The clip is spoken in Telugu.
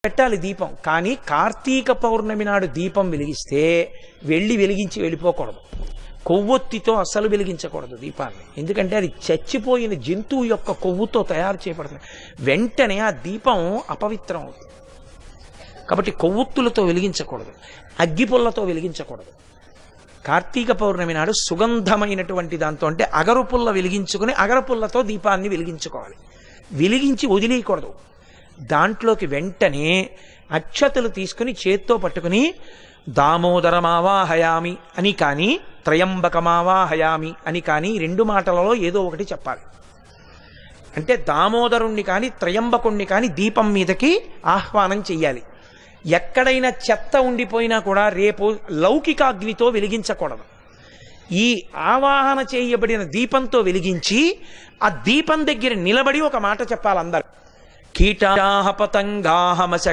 పెట్టాలి దీపం. కానీ కార్తీక పౌర్ణమి నాడు దీపం వెలిగిస్తే వెలిగించి వెళ్ళిపోకూడదు. కొవ్వొత్తితో అస్సలు వెలిగించకూడదు దీపాన్ని. ఎందుకంటే అది చచ్చిపోయిన జంతువు యొక్క కొవ్వుతో తయారు చేయబడుతుంది. వెంటనే ఆ దీపం అపవిత్రం అవుతుంది. కాబట్టి కొవ్వొత్తులతో వెలిగించకూడదు, అగ్గిపుల్లతో వెలిగించకూడదు. కార్తీక పౌర్ణమి నాడు సుగంధమైనటువంటి దాంతో, అంటే అగరుపుల్ల వెలిగించుకుని అగరపుల్లతో దీపాన్ని వెలిగించుకోవాలి. వెలిగించి వదిలేయకూడదు. దాంట్లోకి వెంటనే అక్షతలు తీసుకుని చేత్తో పట్టుకుని దామోదరమావాహయామి అని కానీ త్రయంబకమావాహయామి అని కానీ రెండు మాటలలో ఏదో ఒకటి చెప్పాలి. అంటే దామోదరుణ్ణి కానీ త్రయంబకుణ్ణి కానీ దీపం మీదకి ఆహ్వానం చెయ్యాలి. ఎక్కడైనా చెత్త ఉండిపోయినా కూడా రేపు లౌకికాగ్నితో వెలిగించకూడదు. ఈ ఆవాహన చేయబడిన దీపంతో వెలిగించి ఆ దీపం దగ్గర నిలబడి ఒక మాట చెప్పాలి అందరు. కీటాహ పతంగాహ మశ